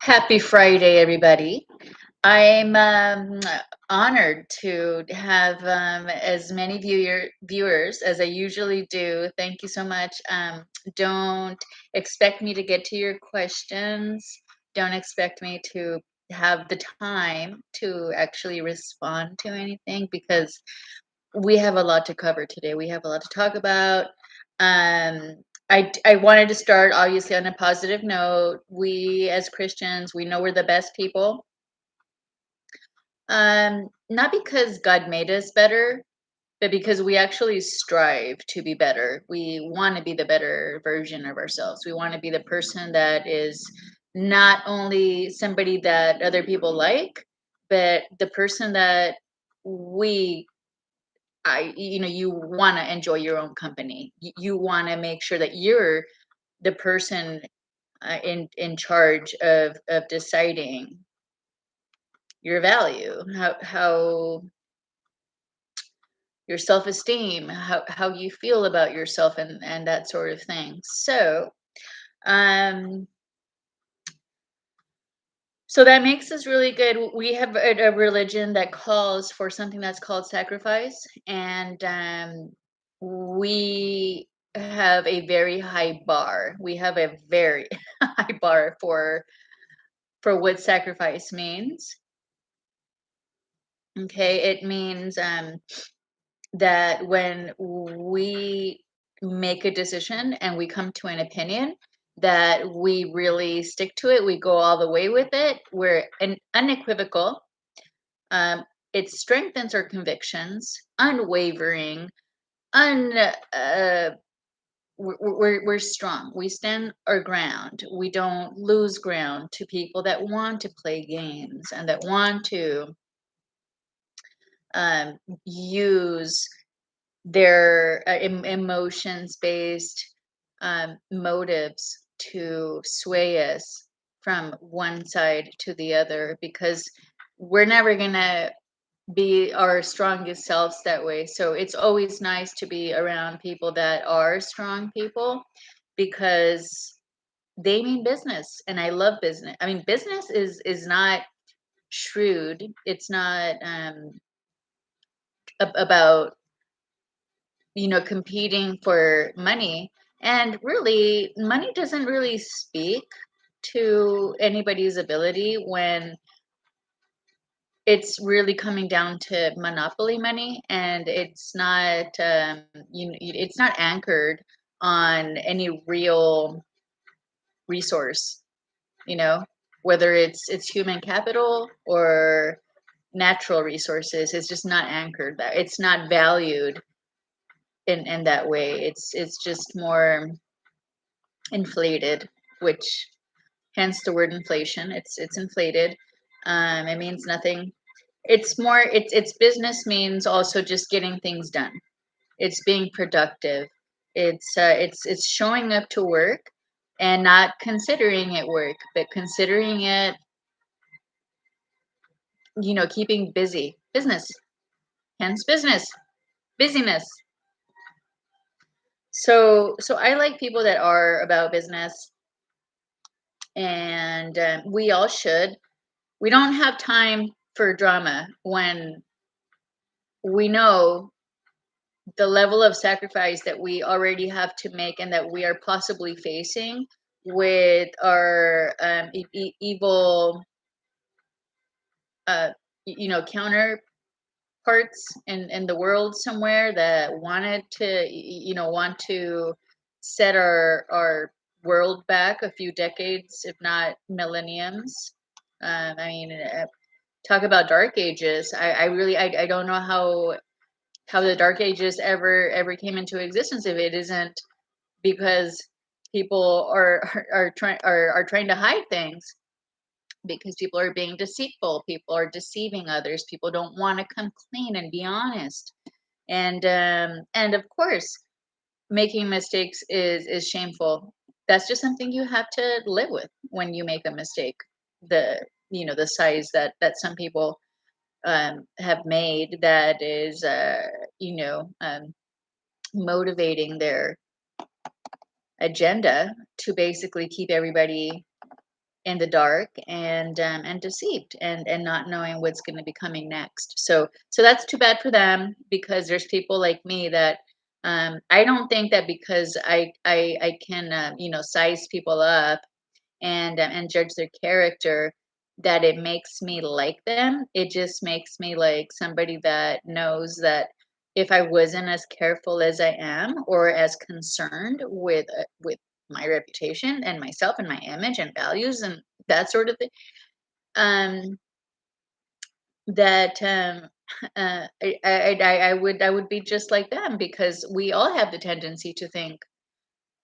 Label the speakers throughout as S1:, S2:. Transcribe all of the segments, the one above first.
S1: Happy Friday, everybody. I'm honored to have as many viewers as I usually do. Thank you so much. Don't expect me to get to your questions. Don't expect me to have the time to actually respond to anything because we have a lot to cover today. We have a lot to talk about. Um, I wanted to start obviously on a positive note. We as Christians, we know we're the best people. Not because God made us better, but because we actually strive to be better. We want to be the better version of ourselves. We want to be the person that is not only somebody that other people like, but the person that we you want to enjoy your own company. You want to make sure that you're the person in charge of deciding your value, how your self-esteem, how you feel about yourself, and that sort of thing. Um so that makes us really good. We have a religion that calls for something that's called sacrifice, and we have a very high bar. We have a very high bar for what sacrifice means. Okay, it means that when we make a decision and we come to an opinion, that we really stick to it. We go all the way with it. We're unequivocal. Um, it strengthens our convictions, unwavering, un. We're strong. We stand our ground. We don't lose ground to people that want to play games and that want to um, use their emotions based motives to sway us from one side to the other because we're never going to be our strongest selves that way. So it's always nice to be around people that are strong people because they mean business, and I love business. I mean, business is not shrewd. It's not about competing for money. And really, money doesn't really speak to anybody's ability when it's really coming down to monopoly money, and it's not it's not anchored on any real resource, you know, whether it's human capital or natural resources. It's just not anchored, that it's not valued in that way. It's just more inflated, which hence the word inflation. It's inflated. It means nothing. It's more, it's business means also just getting things done. It's being productive. It's showing up to work and not considering it work, but considering it, keeping busy. Business, hence business, busyness. So I like people that are about business, and we all should. We don't have time for drama when we know the level of sacrifice that we already have to make and that we are possibly facing with our evil uh, counterparts in the world somewhere that wanted to want to set our world back a few decades, if not millenniums. I mean, talk about dark ages. I really I don't know how the dark ages ever came into existence if it isn't because people are trying to hide things, because people are being deceitful, people are deceiving others, people don't want to come clean and be honest. And of course, making mistakes is shameful. That's just something you have to live with when you make a mistake. The size that some people have made, that is motivating their agenda to basically keep everybody in the dark and deceived and not knowing what's going to be coming next. So that's too bad for them, because there's people like me that I don't think that because I can size people up and judge their character, that it makes me like them. It just makes me like somebody that knows that if I wasn't as careful as I am, or as concerned with my reputation and myself and my image and values and that sort of thing, um, that I would be just like them, because we all have the tendency to think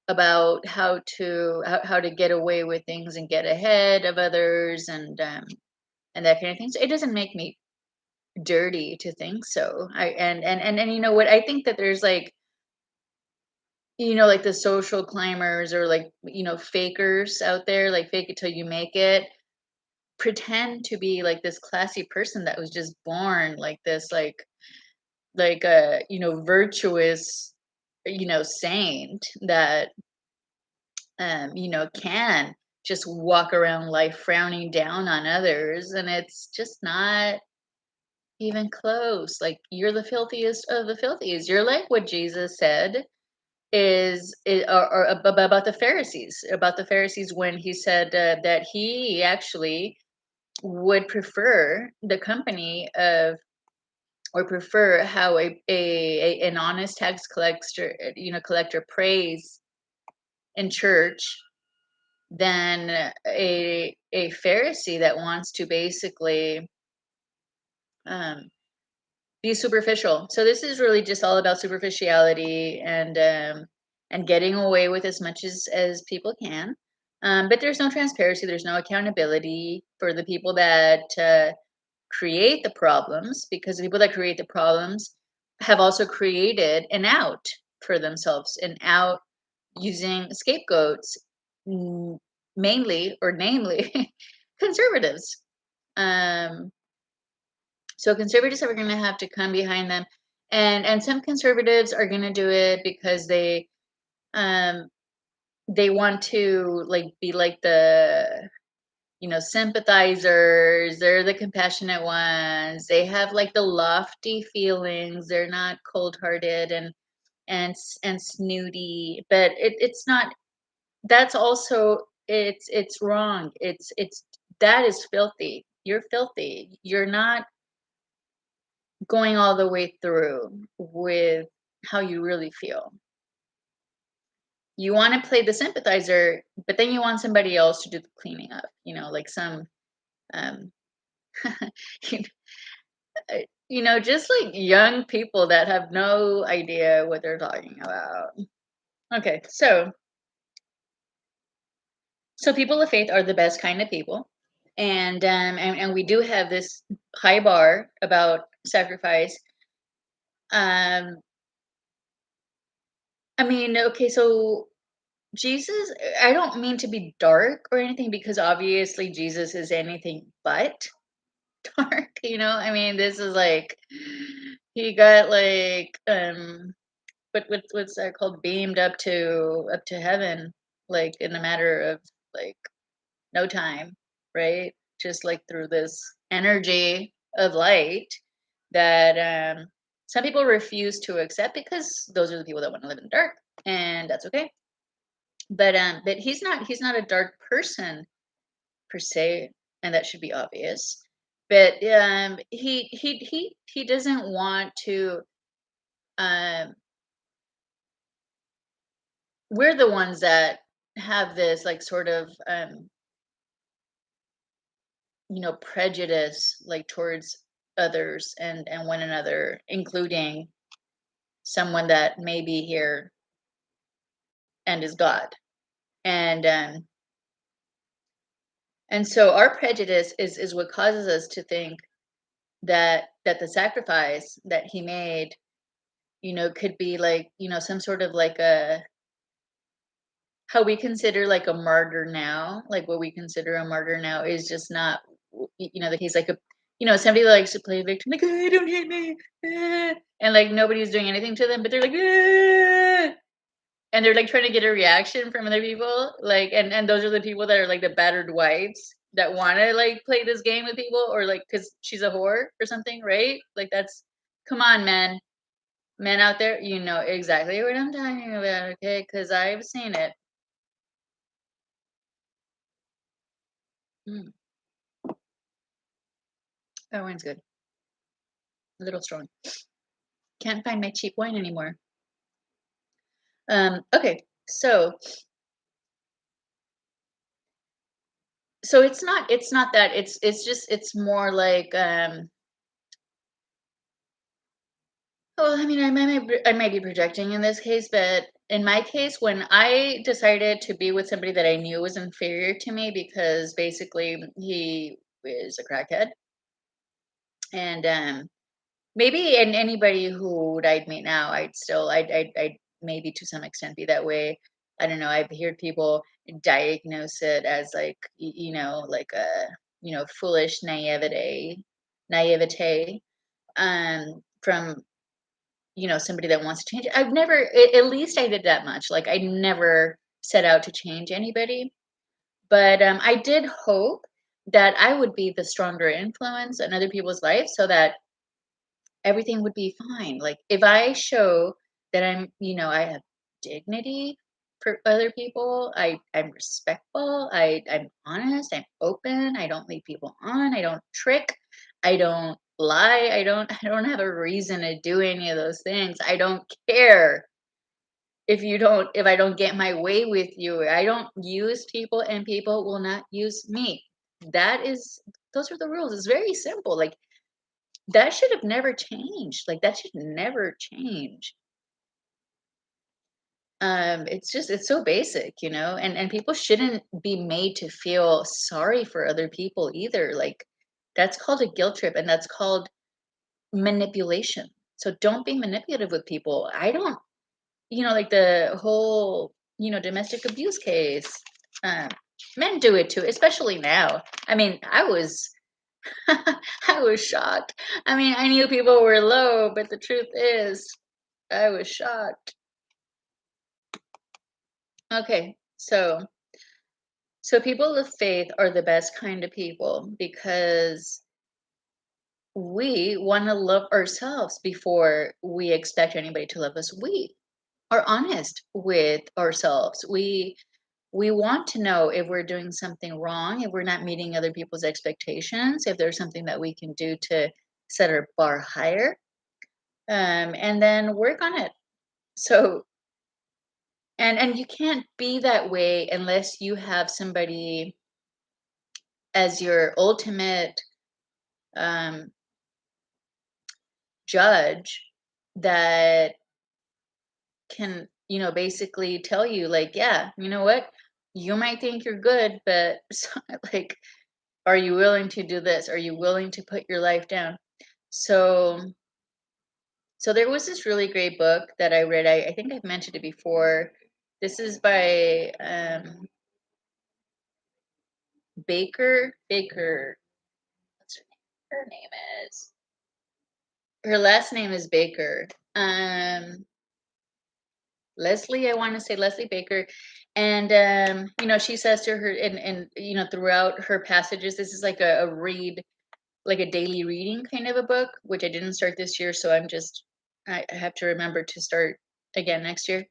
S1: about how to get away with things and get ahead of others and that kind of thing. So it doesn't make me dirty to think so. And you know what? I think that there's like, like the social climbers, or like, fakers out there, like fake it till you make it, pretend to be like this classy person that was just born like this, like a, virtuous, saint that can just walk around life frowning down on others, and it's just not even close. Like, you're the filthiest of the filthiest. You're like what Jesus said about the Pharisees, when he said that he actually would prefer the company of, or prefer how an honest tax collector prays in church, than a Pharisee that wants to basically um, be superficial. So this is really just all about superficiality and getting away with as much as people can. But there's no transparency. There's no accountability for the people that create the problems, because the people that create the problems have also created an out for themselves, an out using scapegoats, mm, mainly or namely conservatives. Um, so conservatives are going to have to come behind them, and some conservatives are going to do it because um, they want to like be like the sympathizers. They're the compassionate ones. They have like the lofty feelings. They're not cold-hearted and snooty. But it's not. That's also, it's wrong. It's that is filthy. You're filthy. You're not going all the way through with how you really feel. You want to play the sympathizer, but then you want somebody else to do the cleaning up, like some um you just like young people that have no idea what they're talking about. Okay, so people of faith are the best kind of people, and we do have this high bar about sacrifice. um I mean, okay, so Jesus, I don't mean to be dark or anything, because obviously Jesus is anything but dark, I mean, this is like he got like what's that called, beamed up to heaven, like in a matter of like no time, right? Just like through this energy of light that some people refuse to accept, because those are the people that want to live in the dark, and that's okay. But he's not a dark person per se, and that should be obvious. But he doesn't want to. Um, we're the ones that have this like sort of prejudice, like towards others and one another, including someone that may be here and is God. And so our prejudice is what causes us to think that the sacrifice that he made, could be like, some sort of like a, how we consider like a martyr now, like what we consider a martyr now is just not, that he's like a, somebody that likes to play victim, like, "Oh, don't hit me," and like nobody's doing anything to them, but they're like, "Ah." and they're like trying to get a reaction from other people, like, and those are the people that are like the battered wives that want to like play this game with people, or like because she's a whore or something, right? Like that's, come on, man, men out there, you know exactly what I'm talking about, okay? Because I've seen it. Mm, that wine's good, a little strong. Can't find my cheap wine anymore. Okay, so it's not that, it's just it's more like well, I mean, I might be projecting in this case, but in my case, when I decided to be with somebody that I knew was inferior to me because basically he is a crackhead, and maybe in anybody who I'd meet now, I'd maybe to some extent be that way. I don't know. I've heard people diagnose it as like like a foolish naivete from somebody that wants to change. I've never, at least I did that much. Like I never set out to change anybody, but I did hope that I would be the stronger influence in other people's lives so that everything would be fine. Like if I show that I have dignity for other people, I'm respectful, I'm honest, I'm open, I don't lead people on, I don't trick, I don't lie, I don't have a reason to do any of those things. I don't care if I don't get my way with you. I don't use people and people will not use me. That is those are the rules. It's very simple. Like that should have never changed. Like, that should never change. It's so basic, and people shouldn't be made to feel sorry for other people either. Like, that's called a guilt trip, and that's called manipulation. So don't be manipulative with people. I don't like the whole, domestic abuse case, um, men do it too, especially now. I mean, I was shocked. I mean, I knew people were low, but the truth is, I was shocked. Okay, so people of faith are the best kind of people because we want to love ourselves before we expect anybody to love us. We are honest with ourselves. We want to know if we're doing something wrong, if we're not meeting other people's expectations, if there's something that we can do to set our bar higher, and then work on it. So, and you can't be that way unless you have somebody as your ultimate um, judge that can, basically tell you, like, yeah, you know what, you might think you're good, but like, are you willing to do this? Are you willing to put your life down? So, so there was this really great book that I read. I think I've mentioned it before. This is by Baker. What's her name is? Her last name is Baker. Um, Leslie, I want to say Leslie Baker. And she says to her and throughout her passages, this is like a read, like a daily reading kind of a book, which I didn't start this year, so I have to remember to start again next year.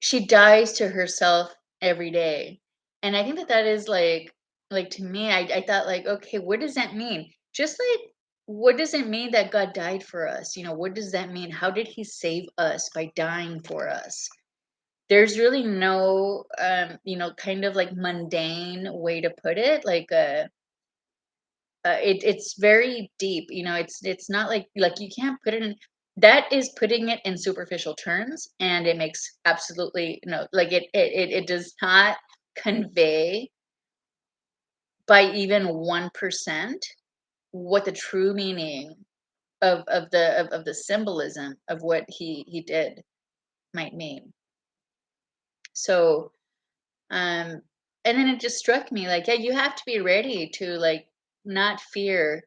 S1: She dies to herself every day. And I think that that is like to me, I thought like, okay, what does that mean? Just like, what does it mean that God died for us? What does that mean? How did he save us by dying for us? There's really no kind of like mundane way to put it. Like it's very deep. It's not like you can't put it in, that is putting it in superficial terms, and it makes absolutely no, like it does not convey by even 1% what the true meaning of the symbolism of what he did might mean. So um and then it just struck me like, yeah, you have to be ready to like not fear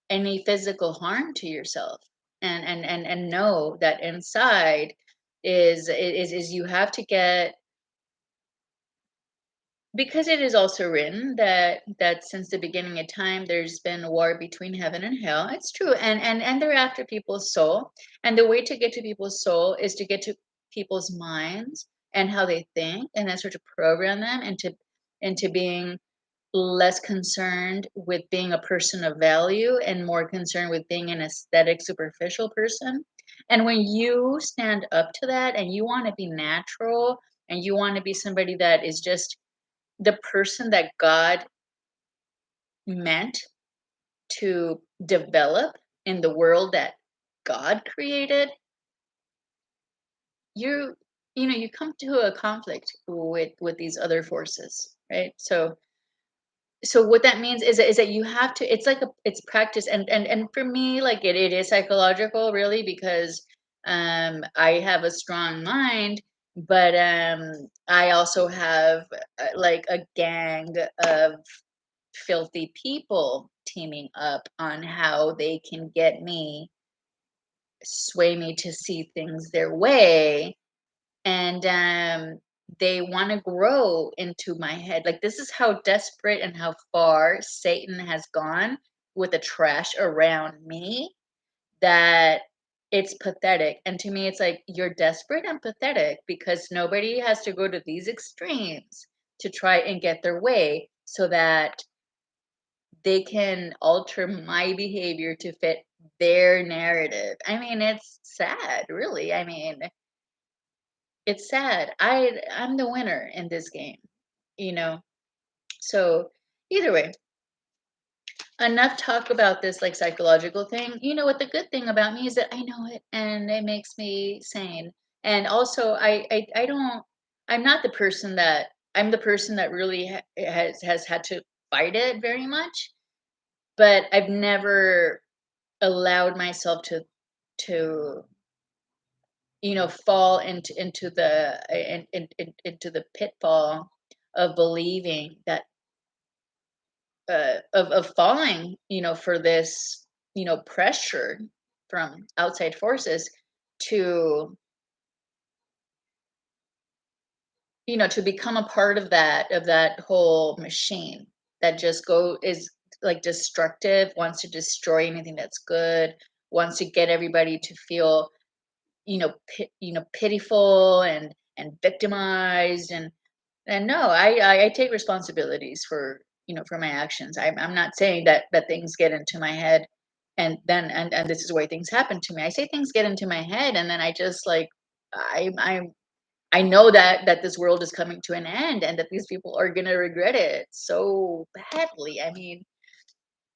S1: any physical harm to yourself, and know that inside is you have to get, because it is also written that since the beginning of time there's been a war between heaven and hell. It's true, and they're after people's soul, and the way to get to people's soul is to get to people's minds and how they think, and then sort of program them into being less concerned with being a person of value and more concerned with being an aesthetic superficial person. And when you stand up to that and you want to be natural and you want to be somebody that is just the person that God meant to develop in the world that God created, you you come to a conflict with these other forces, right? So what that means is that you have to, it's like it's practice, and for me, like it is psychological, really, because I have a strong mind, but I also have like a gang of filthy people teaming up on how they can get me, sway me to see things their way. And they want to grow into my head. Like, this is how desperate and how far Satan has gone with the trash around me, that it's pathetic. And to me, it's like, you're desperate and pathetic because nobody has to go to these extremes to try and get their way so that they can alter my behavior to fit their narrative. I mean, it's sad, really. I mean, it's sad. I'm the winner in this game, you know. So either way, enough talk about this like psychological thing. You know what, the good thing about me is that I know it and it makes me sane. And also I don't, I'm not the person that, I'm the person that really has had to fight it very much, but I've never allowed myself to fall into the into the pitfall of believing that of falling, for this, pressure from outside forces to to become a part of that whole machine that just go is like destructive, wants to destroy anything that's good, wants to get everybody to feel pitiful and victimized. And no, I take responsibilities for, for my actions. I'm not saying that things get into my head, and then and this is why things happen to me. I say things get into my head, and then I just like, I know that this world is coming to an end, and that these people are gonna regret it so badly. I mean,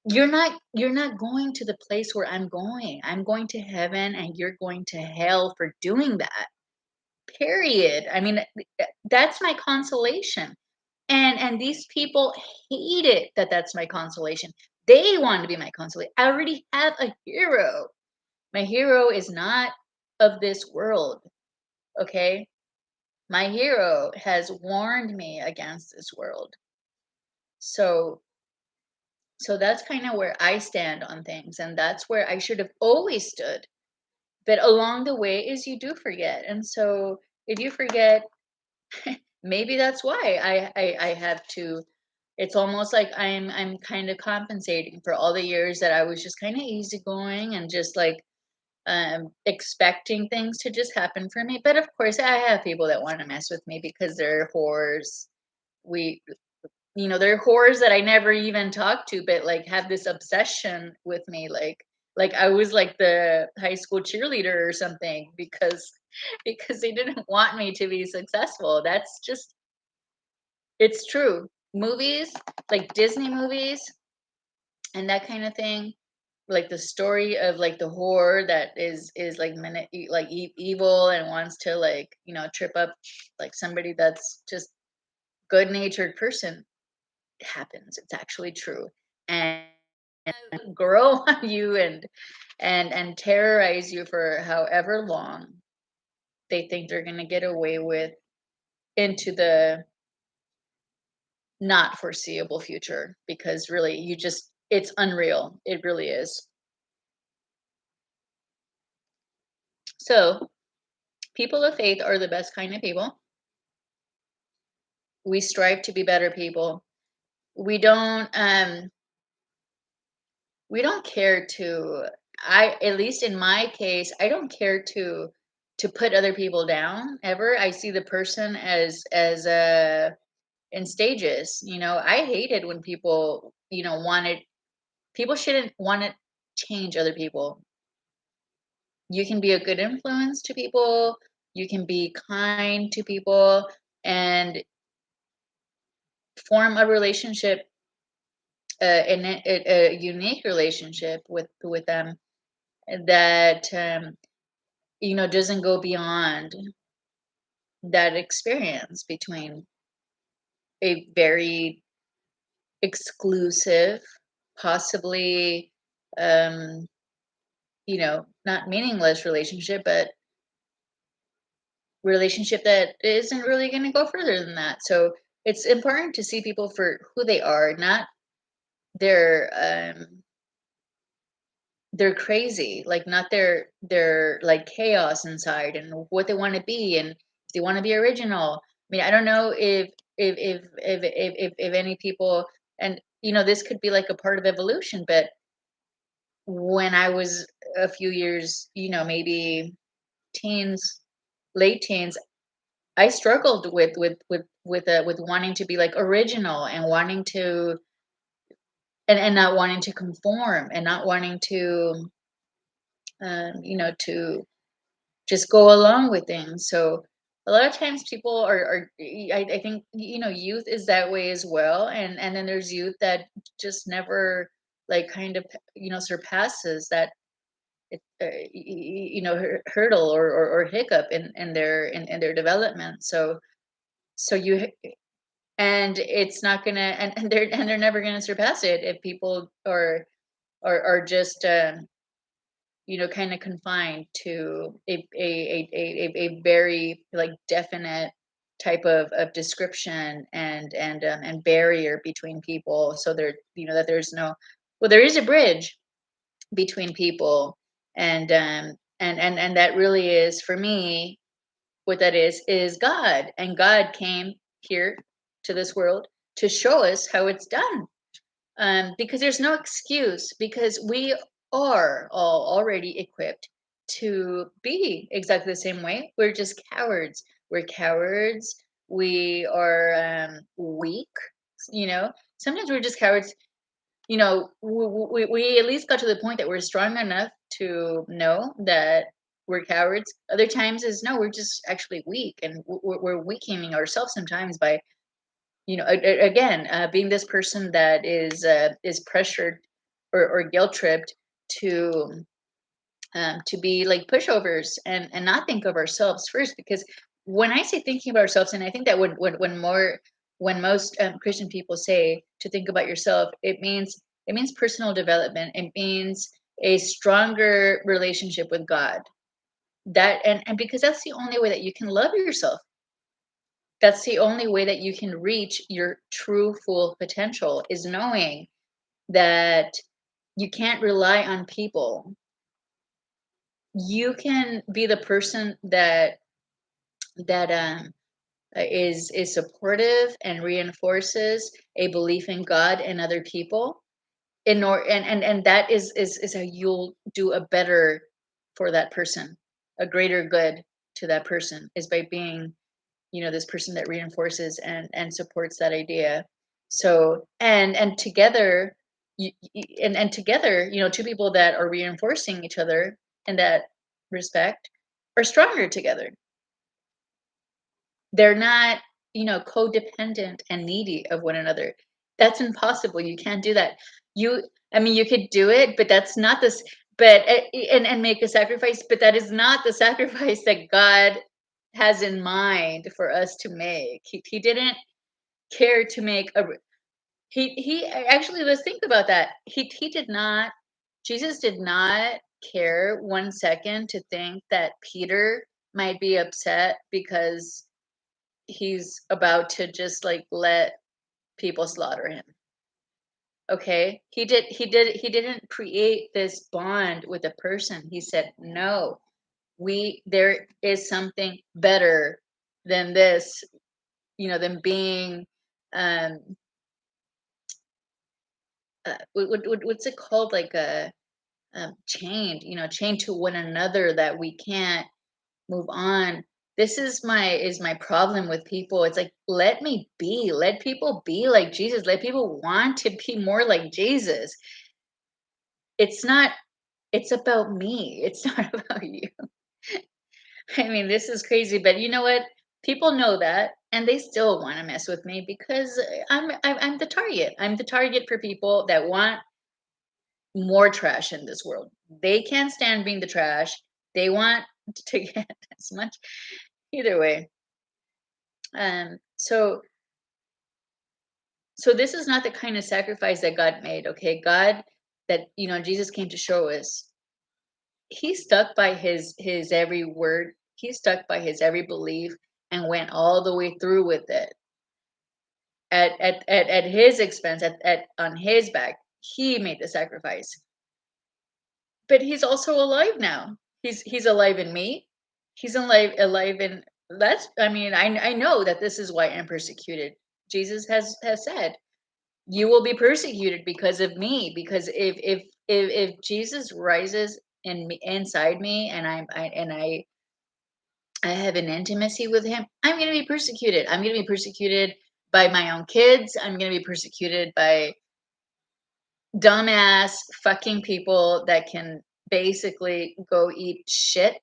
S1: you're not going to the place where I'm going. I'm going to heaven, and you're going to hell for doing that. Period. I mean, that's my consolation. And these people hate it that that's my consolation. They want to be my consolation. I already have a hero. My hero is not of this world, okay? My hero has warned me against this world. So that's kind of where I stand on things, and that's where I should have always stood. But along the way is you do forget. And so if you forget, maybe that's why I have to, it's almost like I'm kind of compensating for all the years that I was just kind of easygoing and just like expecting things to just happen for me. But of course I have people that want to mess with me because they're whores. We they're whores that I never even talked to, but like have this obsession with me, like I was like the high school cheerleader or something, because they didn't want me to be successful. That's just, it's true. Movies, like Disney movies and that kind of thing, like the story of like the whore that is like evil and wants to like trip up like somebody that's just good natured person, happens. It's actually true. And grow on you and terrorize you for however long they think they're going to get away with into the not foreseeable future, because really you just, it's unreal. It really is. So People of faith are the best kind of people. We strive to be better people. We don't um we don't care to, I, at least in my case, I don't care to put other people down ever. I see the person as in stages. I hated when people, wanted, people shouldn't want to change other people. You can be a good influence to people, you can be kind to people, and form a relationship, a unique relationship with them that doesn't go beyond that experience between a very exclusive, possibly um not meaningless relationship, but relationship that isn't really going to go further than that. So it's important to see people for who they are, not their they're crazy, like not their like chaos inside and what they want to be, and if they want to be original. I mean, I don't know if any people, and this could be like a part of evolution, but when I was a few years, maybe teens, late teens, I struggled with wanting to be like original and wanting to, and not wanting to conform and not wanting to just go along with things. So a lot of times people I think youth is that way as well, and then there's youth that just never like kind of surpasses that hurdle or hiccup in their development. So and it's not gonna, and they're never gonna surpass it if people are just kind of confined to a very like definite type of description and barrier between people, so there, that there's no, well, there is a bridge between people, and that really is, for me, what that is God. And God came here to this world to show us how it's done, because there's no excuse, because we are all already equipped to be exactly the same way. We're just cowards. We're cowards. We are weak. Sometimes we're just cowards. We at least got to the point that we're strong enough to know that we're cowards. Other times is no, we're just actually weak, and we're weakening ourselves sometimes by, again, being this person that is pressured or guilt tripped to to be like pushovers, and not think of ourselves first. Because when I say thinking of ourselves, and I think that when most Christian people say to think about yourself, it means personal development. It means a stronger relationship with God. That, and because that's the only way that you can love yourself. That's the only way that you can reach your true full potential, is knowing that you can't rely on people. You can be the person that is supportive and reinforces a belief in God and other people, and that is how you'll do a better for that person, a greater good to that person, is by being, this person that reinforces and supports that idea. So, and together, and together, two people that are reinforcing each other in that respect are stronger together. They're not, codependent and needy of one another. That's impossible. You can't do that. You, I mean, you could do it, but that's not this. But and make a sacrifice, but that is not the sacrifice that God has in mind for us to make. He didn't care to make a. He actually, let's think about that. He did not. Jesus did not care 1 second to think that Peter might be upset because he's about to just like let people slaughter him. Okay, he didn't create this bond with a person. He said no. there is something better than this, than being, um what's it called, like a, chained, chained to one another, that we can't move on. This is my problem with people. It's like, let people be like Jesus, let people want to be more like Jesus. It's not, it's about me, it's not about you. I mean, this is crazy, but you know what? People know that, and they still want to mess with me because I'm the target. I'm the target for people that want more trash in this world. They can't stand being the trash. They want to get as much. Either way, so this is not the kind of sacrifice that God made. Okay, God, that Jesus came to show us. He stuck by his every word. He stuck by his every belief and went all the way through with it at his expense, at on his back. He made the sacrifice. But he's also alive now. He's alive in me. He's alive in, that's, I mean, I know that this is why I'm persecuted. Jesus has said, you will be persecuted because of me, because if Jesus rises in me, inside me, and I have an intimacy with him, I'm going to be persecuted. I'm going to be persecuted by my own kids. I'm going to be persecuted by dumbass fucking people that can basically go eat shit.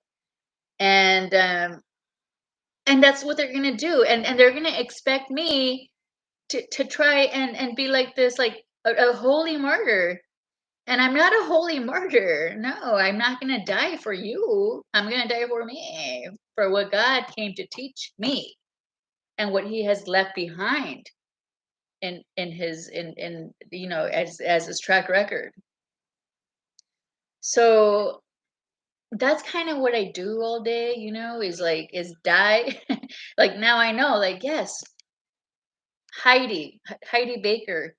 S1: And that's what they're going to do, and they're going to expect me to try and be like this, like a holy martyr. And I'm not a holy martyr. No, I'm not going to die for you. I'm going to die for me, for what God came to teach me and what he has left behind in his in as his track record. So that's kind of what I do all day, is die. Like, now I know, like, yes, Heidi Baker.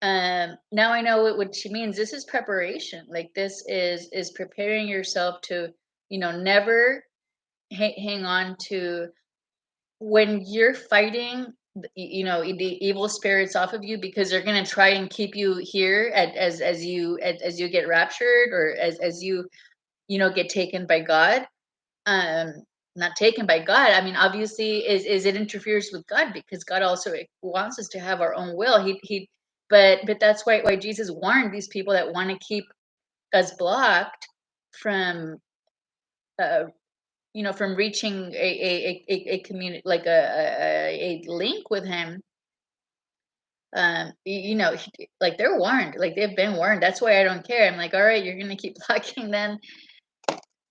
S1: Now I know what she means. This is preparation. Like, this is preparing yourself to, never hang on to, when you're fighting, the evil spirits off of you, because they're going to try and keep you here as you get raptured, or as you, get taken by God. um Not taken by God, I mean, obviously, is it interferes with God, because God also wants us to have our own will. He But that's why Jesus warned these people that want to keep us blocked from, uh from reaching a community, like a link with him. Like, they're warned, like, they've been warned. That's why I don't care. I'm like, all right, you're gonna keep blocking, then.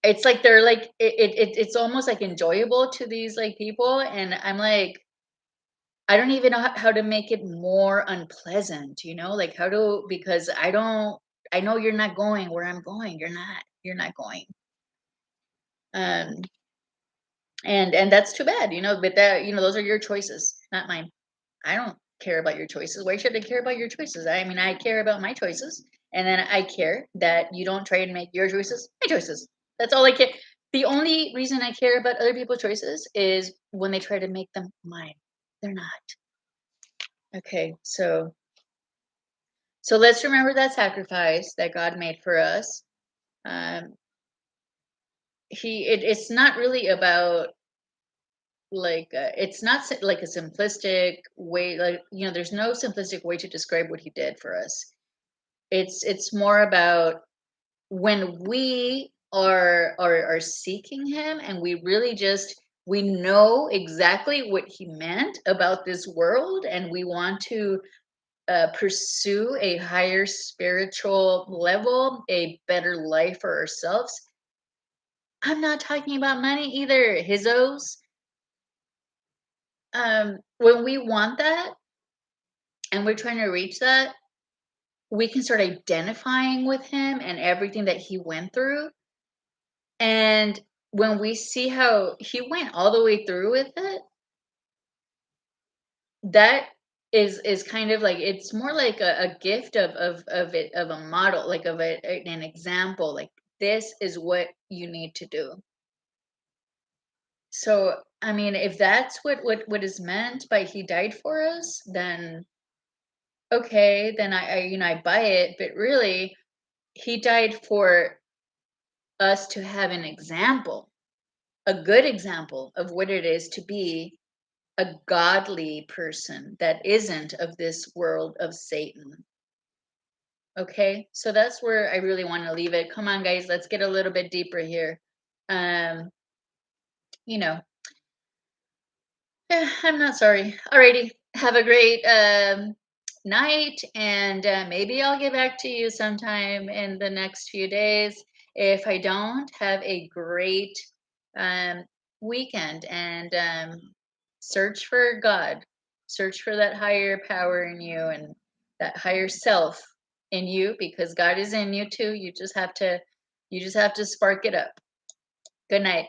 S1: It's like they're like, it's almost like enjoyable to these, like, people, and I'm like, I don't even know how to make it more unpleasant, like, how to, because I know you're not going where I'm going. You're not going. Um and that's too bad, but that, those are your choices, not mine. I don't care about your choices. Why should I care about your choices? I mean, I care about my choices, and then I care that you don't try and make your choices my choices. That's all I care. The only reason I care about other people's choices is when they try to make them mine. They're not. Okay, so let's remember that sacrifice that God made for us. Um, it's not really about, like, it's not like a simplistic way, like, there's no simplistic way to describe what he did for us. It's more about, when we are seeking him, and we really just, we know exactly what he meant about this world, and we want to, pursue a higher spiritual level, a better life for ourselves. I'm not talking about money either, hizzos. When we want that, and we're trying to reach that, we can start identifying with him and everything that he went through. And when we see how he went all the way through with it, that is kind of like, it's more like a gift of it, of a model, like, of an example, like, this is what you need to do. So, I mean, if that's what is meant by he died for us, then okay, then I buy it. But really, he died for us to have an example, a good example of what it is to be a godly person that isn't of this world of Satan. Okay, so that's where I really want to leave it. Come on, guys, let's get a little bit deeper here. Um, you know, yeah, I'm not sorry. Alrighty, have a great night, and maybe I'll get back to you sometime in the next few days. If I don't, have a great um, weekend, and search for God, search for that higher power in you and that higher self in you, because God is in you too. You just have to spark it up. Good night.